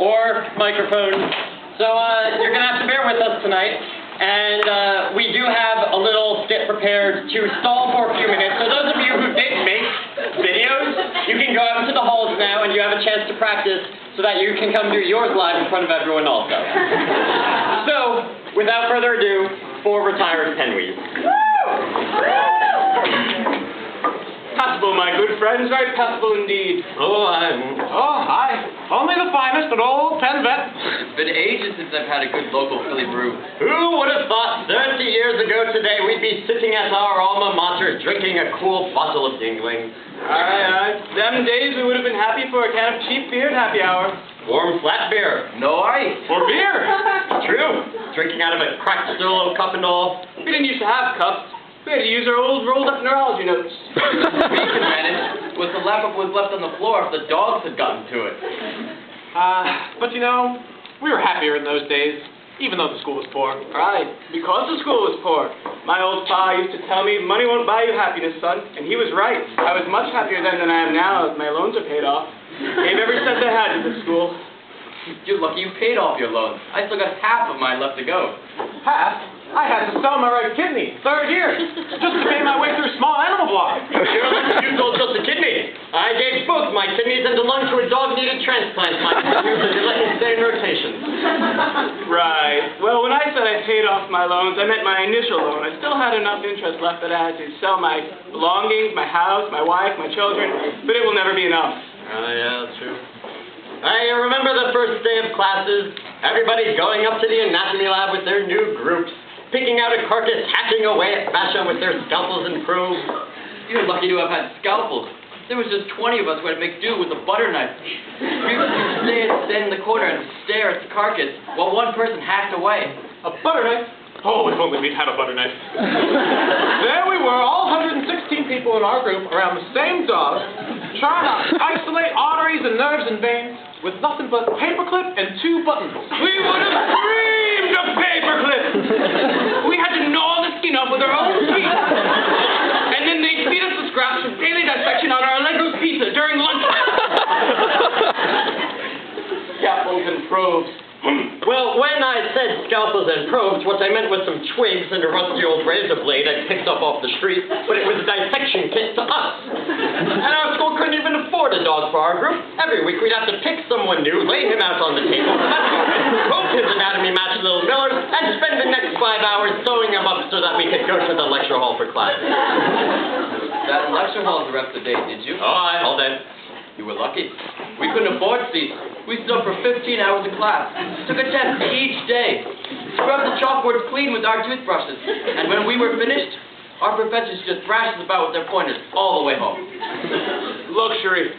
or microphone. So you're going to have to bear with us tonight. And we do have a little skit prepared to stall for a few minutes. So those of you who did make videos, you can go out into the halls now and you have a chance to practice so that you can come do yours live in front of everyone also. So, without further ado, for retired PennWes. Passable, my good friends, very passable indeed. Oh, hi. Only the finest, an old Penn vet. It's been ages since I've had a good local Philly brew. Who would have thought 30 years ago today we'd be sitting at our alma mater drinking a cool bottle of Yingling? Aye. Them days we would have been happy for a can of cheap beer at happy hour. Warm flat beer. No ice. Or beer. True. Drinking out of a cracked Solo cup and all. We didn't used to have cups. We had to use our old rolled-up neurology notes. We could manage was the lap-up was left on the floor if the dogs had gotten to it. But you know, we were happier in those days, even though the school was poor. Right, because the school was poor. My old pa used to tell me, money won't buy you happiness, son, and he was right. I was much happier then than I am now as my loans are paid off. Gave every cent I had to the school. You're lucky you paid off your loans. I still got half of mine left to go. Half? I had to sell my right kidney, third year, just to pay my way through small animal block. You sold just a kidney. I gave both my kidneys and a lung to a dog needed transplant. My kidneys let me stay in rotation. Right. Well, when I said I paid off my loans, I meant my initial loan. I still had enough interest left that I had to sell my belongings, my house, my wife, my children, but it will never be enough. Yeah, that's true. I remember the first day of classes, everybody going up to the anatomy lab with their new groups, picking out a carcass, hacking away at fascia with their scalpels and probes. You're lucky to have had scalpels. There was just 20 of us who had to make do with a butter knife. We would stand in the corner and stare at the carcass while one person hacked away. A butter knife? Oh, if only we'd had a butter knife. There we were, all 116 people in our group around the same dog, trying to isolate arteries and nerves and veins with nothing but paperclip and 2 buttons. We would have screamed a paperclip! We had to gnaw the skin off with our own teeth. And then they'd feed us the scraps for daily dissection on our Allegro pizza during lunch. Scalpels and probes. Well, when I said scalpels and probes, what I meant was some twigs and a rusty old razor blade I picked up off the street, but it was a dissection kit to us. And our school couldn't even afford a dog for our group. Every week we'd have to pick someone new, lay him out on the table, rope his anatomy match little Millers, and spend the next 5 hours sewing him up so that we could go to the lecture hall for class. That lecture hall the rest of the day, did you? Oh, all day. You were lucky. We couldn't afford seats. We stood up for 15 hours in class. Took a test each day. Scrubbed the chalkboards clean with our toothbrushes. And when we were finished, our professors just thrashed us about with their pointers all the way home. Luxury.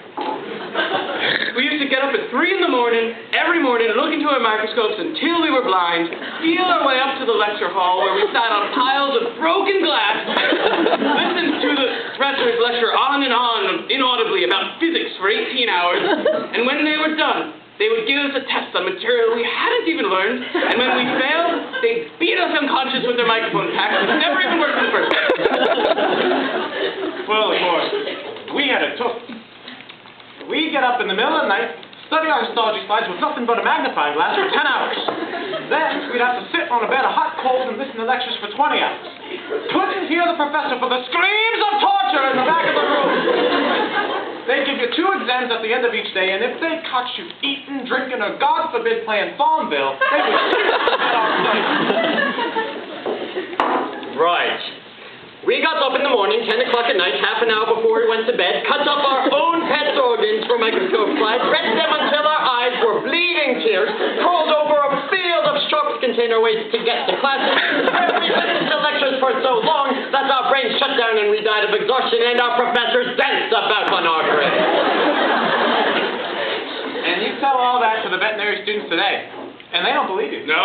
We used to get up at 3 in the morning, every morning, and look into our microscopes until we were blind, feel our way up to the lecture hall where we sat on piles of broken glass, listened to the professors lecture on and on inaudibly about physics for 18 hours, and when they were done, they would give us a test on material we hadn't even learned, and when we failed, they'd beat us unconscious with their microphone packs that never even worked in the first place. Well, of course, we had it tough. We'd get up in the middle of the night, study our histology slides with nothing but a magnifying glass for 10 hours. Then we'd have to sit on a bed of hot coals and listen to lectures for 20 hours. Couldn't hear the professor for the screams of torture in the back of the room. They'd give you 2 exams at the end of each day, and if they caught you eating, drinking, or God forbid playing Farmville, they would get off study. Right. We got up in the morning, 10 o'clock at night, half an hour before we went to bed, cut up our own pet organs for microscope slides, read them until our eyes were bleeding tears, crawled over a field of sharps container waste to get to classes. We listened to lectures for so long that our brains shut down and we died of exhaustion, and our professors danced about on our grave. And you tell all that to the veterinary students today, and they don't believe you. No.